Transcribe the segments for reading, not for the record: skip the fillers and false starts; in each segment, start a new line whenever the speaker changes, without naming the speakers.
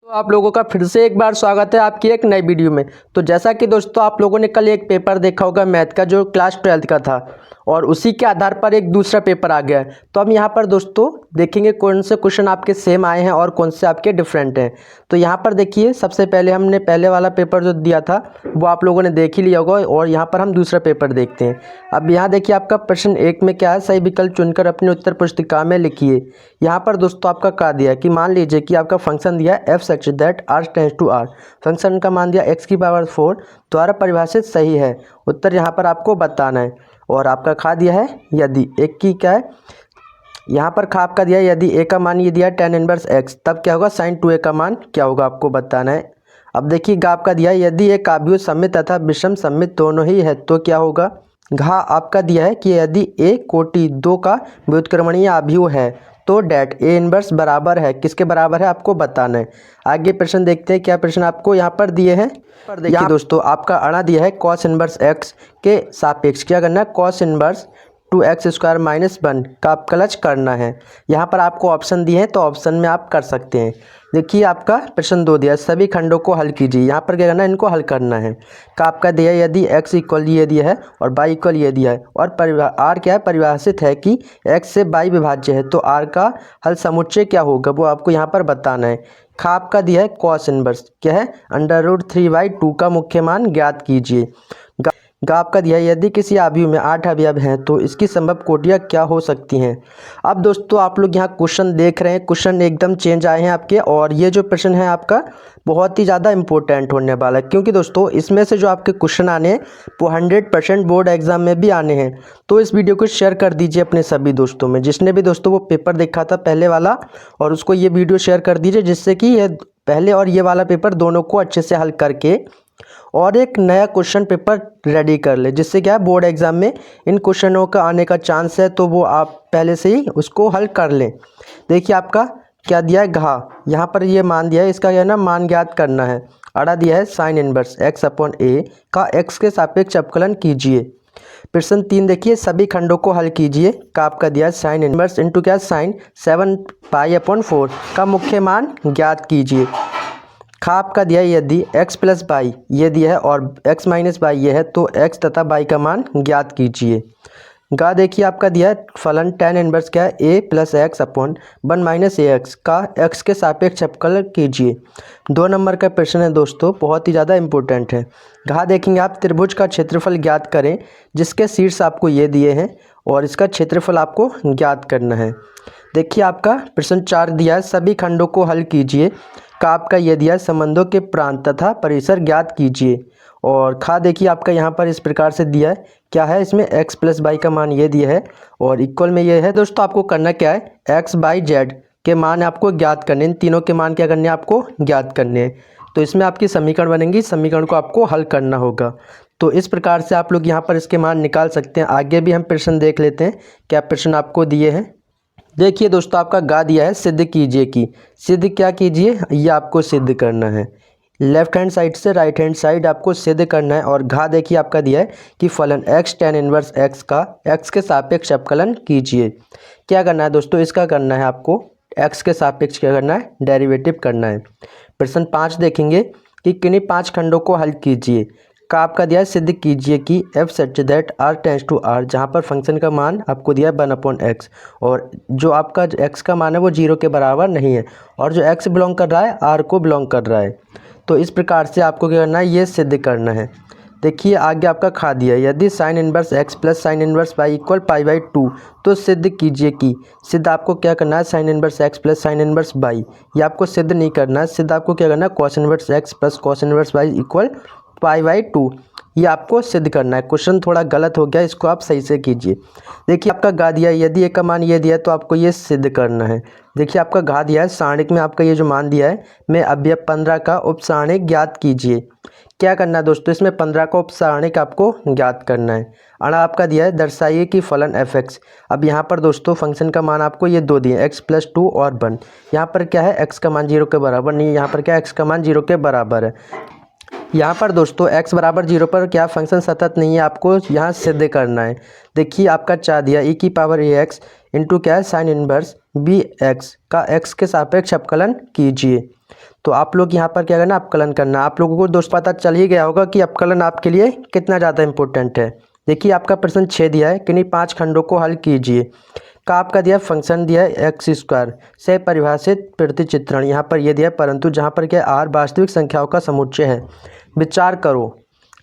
तो आप लोगों का फिर से एक बार स्वागत है आपकी एक नई वीडियो में। तो जैसा कि दोस्तों आप लोगों ने कल एक पेपर देखा होगा मैथ का जो क्लास 12th का था और उसी के आधार पर एक दूसरा पेपर आ गया है। तो हम यहाँ पर दोस्तों देखेंगे कौन से क्वेश्चन आपके सेम आए हैं और कौन से आपके डिफरेंट हैं। तो यहाँ पर देखिए सबसे पहले हमने पहले वाला पेपर जो दिया था वो आप लोगों ने देख ही लिया होगा और यहाँ पर हम दूसरा पेपर देखते हैं। अब यहाँ देखिए आपका प्रश्न 1 में क्या है, सही विकल्प चुनकर अपनी उत्तर पुस्तिका में लिखिए। यहाँ पर दोस्तों आपका क्या दिया है कि मान लीजिए कि आपका फंक्शन दिया है f such that r tends to r, function का मान दिया x की पावर 4 द्वारा परिभाषित सही है। उत्तर यहाँ पर आपको बताना है। और आपका खा दिया है यदि एक की क्या है, यहाँ पर खा आपका दिया है यदि a का मान ये दिया है tan इनवर्स x, तब क्या होगा sin 2a का मान क्या होगा आपको बताना है। अब देखिए गा आपका दिया है यदि एक आव्यूह सममित तथा विषम सममित दोनों ही है तो क्या होगा। घा आपका दिया है कि यदि a कोटि 2 का व्युत्क्रमणीय आव्यूह है तो डेट ए इनवर्स बराबर है, किसके बराबर है आपको बताना है। आगे प्रश्न देखते हैं क्या प्रश्न आपको यहाँ पर दिए हैं। पर देखिए दोस्तों आपका अड़ा दिया है cos इनवर्स x के सापेक्ष क्या करना है, cos इनवर्स 2x² माइनस 1 का अपकलज करना है। यहाँ पर आपको ऑप्शन दिए हैं तो ऑप्शन में आप कर सकते हैं। देखिए आपका प्रश्न 2 दिया है सभी खंडों को हल कीजिए। यहाँ पर क्या करना है, इनको हल करना है। का आपका दिया है यदि x इक्वल ये दिया है और y इक्वल ये दिया है और r क्या है परिभाषित है कि x से y विभाज्य है तो r का हल समुच्चय क्या होगा वो आपको यहाँ पर बताना है। खा आपका दिया है cos इनवर्स क्या है √3/2 का मुख्य मान ज्ञात कीजिए। गा आपका दिया है यदि किसी आव्यूह में 8 अवयव हैं तो इसकी संभव कोटियाँ क्या हो सकती हैं। अब दोस्तों आप लोग यहाँ क्वेश्चन देख रहे हैं, क्वेश्चन एकदम चेंज आए हैं आपके और ये जो प्रश्न है आपका बहुत ही ज़्यादा इंपॉर्टेंट होने वाला है क्योंकि दोस्तों इसमें से जो आपके क्वेश्चन आने हैं वो 100% बोर्ड एग्जाम में भी आने हैं। तो इस वीडियो को शेयर कर दीजिए अपने सभी दोस्तों में, जिसने भी दोस्तों वो पेपर देखा था पहले वाला और उसको ये वीडियो शेयर कर दीजिए जिससे कि ये पहले और ये वाला पेपर दोनों को अच्छे से हल करके और एक नया क्वेश्चन पेपर रेडी कर ले, जिससे क्या है बोर्ड एग्जाम में इन क्वेश्चनों का आने का चांस है तो वो आप पहले से ही उसको हल कर लें। देखिए आपका क्या दिया है घा, यहाँ पर ये मान दिया है, इसका क्या है ना मान ज्ञात करना है। अड़ा दिया है साइन इनवर्स x/a का x के सापेक्ष अपकलन कीजिए। प्रश्न 3 देखिए सभी खंडों को हल कीजिए। का आपका दिया है साइन इनवर्स इंटू क्या साइन 7π/4 का मुख्य मान ज्ञात कीजिए। खा आपका दिया है यदि x प्लस y ये दिया है और x माइनस y ये है तो x तथा y का मान ज्ञात कीजिए। गा देखिए आपका दिया है फलन tan इनवर्स क्या है a plus x/1 minus ax का x के सापेक्ष अपकलन कीजिए। 2 नंबर का प्रश्न है दोस्तों, बहुत ही ज़्यादा इंपॉर्टेंट है। घा देखेंगे आप त्रिभुज का क्षेत्रफल ज्ञात करें जिसके शीर्ष आपको ये दिए हैं और इसका क्षेत्रफल आपको ज्ञात करना है। देखिए आपका प्रश्न 4 दिया है सभी खंडों को हल कीजिए। का आपका ये दिया है संबंधों के प्रांत तथा परिसर ज्ञात कीजिए। और खा देखिए आपका यहाँ पर इस प्रकार से दिया है क्या है, इसमें x प्लस वाई का मान ये दिया है और इक्वल में ये है। दोस्तों आपको करना क्या है, x बाई जेड के मान आपको ज्ञात करने, इन तीनों के मान क्या करने हैं आपको ज्ञात करने हैं। तो इसमें आपकी समीकरण बनेंगी, समीकरण को आपको हल करना होगा। तो इस प्रकार से आप लोग यहाँ पर इसके मान निकाल सकते हैं। आगे भी हम प्रश्न देख लेते हैं क्या प्रश्न आपको दिए हैं। देखिए दोस्तों आपका गा दिया है सिद्ध कीजिए की, सिद्ध क्या कीजिए ये आपको सिद्ध करना है। लेफ्ट हैंड साइड से राइट हैंड साइड आपको सिद्ध करना है। और घा देखिए आपका दिया है कि फलन x tan इनवर्स x का x के सापेक्ष अपकलन कीजिए। क्या करना है दोस्तों, इसका करना है आपको x के सापेक्ष क्या करना है, डेरिवेटिव करना है। प्रश्न 5 देखेंगे कि किन्हीं 5 खंडों को हल कीजिए। का आपका दिया है सिद्ध कीजिए कि f such that r tends to r, जहाँ पर फंक्शन का मान आपको दिया है 1/x और जो आपका x का मान है वो 0 के बराबर नहीं है और जो x बिलोंग कर रहा है r को बिलोंग कर रहा है। तो इस प्रकार से आपको क्या करना है, ये सिद्ध करना है। देखिए आगे आपका खा दिया है यदि sine inverse x plus sine inverse y equal π/2 तो सिद्ध कीजिए कि, सिद्ध आपको क्या करना है sign inverse x plus sine inverse y, ये आपको सिद्ध नहीं करना है। सिद्ध आपको क्या करना है cos inverse x plus cos inverse y equal π/2, ये आपको सिद्ध करना है। क्वेश्चन थोड़ा गलत हो गया, इसको आप सही से कीजिए। देखिए आपका गा दिया है यदि एक का मान ये दिया है तो आपको ये सिद्ध करना है। देखिए आपका घा दिया है सारणिक में आपका ये जो मान दिया है मैं अवयव 15 का उपसारणिक ज्ञात कीजिए। क्या करना है दोस्तों, इसमें 15 का उपसारणिक आपको ज्ञात करना है। अड़ा आपका दिया है दर्शाइए कि फलन f(x), अब यहाँ पर दोस्तों फंक्शन का मान आपको ये 2 दिए x प्लस 2 और 1। यहाँ पर क्या है x का मान 0 के बराबर नहीं है, यहाँ पर क्या है x का मान 0 के बराबर है। यहाँ पर दोस्तों x बराबर 0 पर क्या फंक्शन सतत नहीं है, आपको यहाँ सिद्ध करना है। देखिए आपका चाह दिया e की पावर ax इंटू क्या है साइन इनवर्स bx का x के सापेक्ष अपकलन कीजिए। तो आप लोग यहाँ पर क्या करना, अपकलन करना। आप लोगों को दोस्त पता चल ही गया होगा कि अपकलन आपके लिए कितना ज़्यादा इंपॉर्टेंट है। देखिए आपका प्रश्न 6 दिया है, किन्हीं 5 खंडों को हल कीजिए का आपका दिया फंक्शन दिया है एक्स स्क्वायर से परिभाषित प्रतिचित्रण, यहाँ पर ये दिया है, परंतु जहाँ पर क्या आर वास्तविक संख्याओं का समुच्चय है। विचार करो।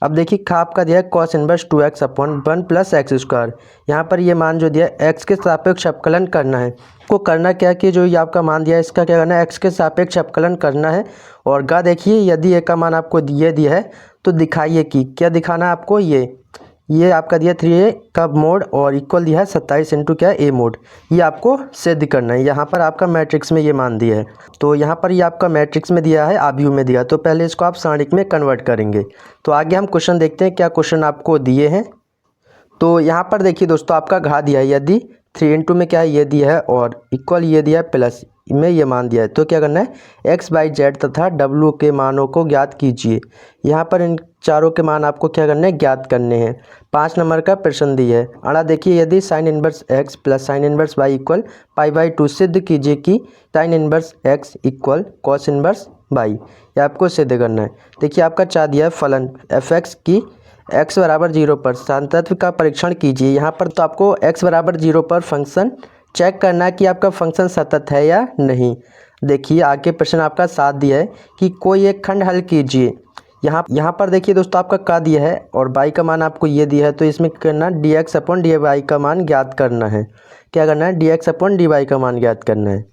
अब देखिए खा आपका दिया है cos inverse 2x upon 1 plus x square. यहाँ पर ये मान जो दिया है एक्स के सापेक्ष अपकलन करना है। को करना क्या कि जो ये आपका मान दिया है इसका क्या करना है, एक्स के सापेक्ष अपकलन करना है। और गा देखिए यदि ए का मान आपको दिया है तो दिखाइए कि क्या दिखाना है आपको, ये आपका दिया 3a का मोड और इक्वल दिया है 27 इंटू क्या ए मोड। ये आपको सिद्ध करना है। यहाँ पर आपका मैट्रिक्स में ये मान दिया है, तो यहाँ पर ये आपका मैट्रिक्स में दिया है, आव्यूह में दिया, तो पहले इसको आप सारणिक में कन्वर्ट करेंगे। तो आगे हम क्वेश्चन देखते हैं क्या क्वेश्चन आपको दिए हैं। तो यहाँ पर देखिए दोस्तों आपका घा दिया है, यदि 3 इंटू में क्या है ये दिया है और इक्वल ये दिया है प्लस में ये मान दिया है, तो क्या करना है x बाई जेड तथा w के मानों को ज्ञात कीजिए। यहाँ पर इन चारों के मान आपको क्या करना है, ज्ञात करने हैं। 5 नंबर का प्रश्न दिया है। अड़ा देखिए यदि sine inverse x plus sine inverse y equal π/2 सिद्ध कीजिए कि sine inverse x equal cos inverse y, ये आपको सिद्ध करना है। देखिए आपका चाह दिया है फलन f(x) की x बराबर 0 पर सांतत्व का परीक्षण कीजिए। यहाँ पर तो आपको x बराबर 0 पर फंक्शन चेक करना है कि आपका फंक्शन सतत है या नहीं। देखिए आगे प्रश्न आपका 7 दिया है कि कोई एक खंड हल कीजिए। यहाँ पर देखिए दोस्तों आपका का दिया है और y का मान आपको ये दिया है, तो इसमें करना dx अपॉन dy का मान ज्ञात करना है। क्या करना है, dx अपॉन dy का मान ज्ञात करना है।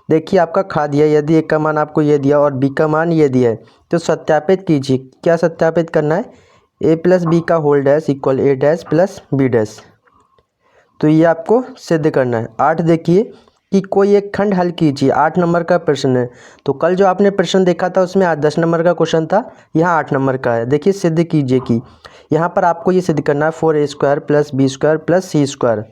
देखिए आपका खा दिया, यदि एक का मान आपको ये दिया और b का मान ये दिया है तो सत्यापित कीजिए। क्या सत्यापित करना है, a प्लस बी का whole dash equal a dash plus B dash, तो ये आपको सिद्ध करना है। 8 देखिए कि कोई एक खंड हल कीजिए। 8 नंबर का प्रश्न है। तो कल जो आपने प्रश्न देखा था उसमें आज 10 नंबर का क्वेश्चन था, यहाँ 8 नंबर का है। देखिए सिद्ध कीजिए कि यहाँ पर आपको ये सिद्ध करना है 4a square plus B square plus C square.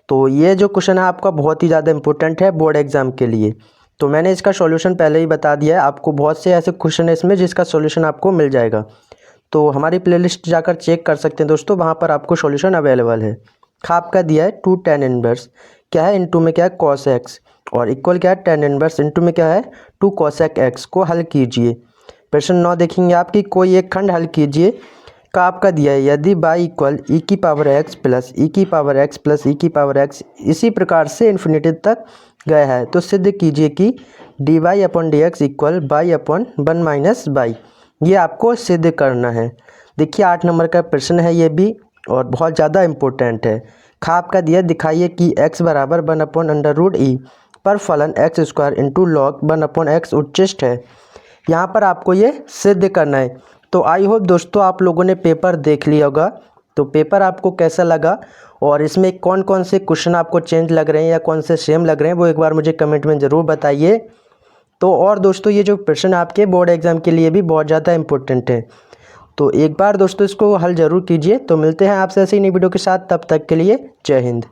तो ये जो क्वेश्चन है आपका बहुत ही ज़्यादा इंपॉर्टेंट है बोर्ड एग्जाम के लिए। तो मैंने इसका सॉल्यूशन पहले ही बता दिया है, आपको बहुत से ऐसे क्वेश्चन है इसमें जिसका सॉल्यूशन आपको मिल जाएगा। तो हमारी प्लेलिस्ट जाकर चेक कर सकते हैं दोस्तों, वहाँ पर आपको सॉल्यूशन अवेलेबल है। खा आपका दिया है 2 tan इनवर्स क्या है इंटू में क्या है कॉस एक्स और इक्वल क्या है tan इनवर्स इंटू में क्या है 2 cosec x को हल कीजिए। प्रश्न 9 देखेंगे आपकी कोई एक खंड हल कीजिए का आपका दिया है, यदि y इक्वल e की पावर x प्लस e की पावर x प्लस e की पावर x इसी प्रकार से इन्फिनिटी तक गया है तो सिद्ध कीजिए कि dy upon D x equal y upon 1 minus by, ये आपको सिद्ध करना है। देखिए 8 नंबर का प्रश्न है ये भी और बहुत ज़्यादा इम्पोर्टेंट है। खा आपका दिया दिखाइए कि x बराबर 1 अपॉन अंडर रूट ई पर फलन x square into log 1 upon x उच्चिष्ट है। यहाँ पर आपको ये सिद्ध करना है। तो आई होप दोस्तों आप लोगों ने पेपर देख लिया होगा। तो पेपर आपको कैसा लगा और इसमें कौन कौन से क्वेश्चन आपको चेंज लग रहे हैं या कौन से सेम लग रहे हैं वो एक बार मुझे कमेंट में ज़रूर बताइए। तो और दोस्तों ये जो प्रश्न आपके बोर्ड एग्ज़ाम के लिए भी बहुत ज़्यादा इम्पोर्टेंट है, तो एक बार दोस्तों इसको हल ज़रूर कीजिए। तो मिलते हैं आपसे ऐसी नई वीडियो के साथ, तब तक के लिए जय हिंद।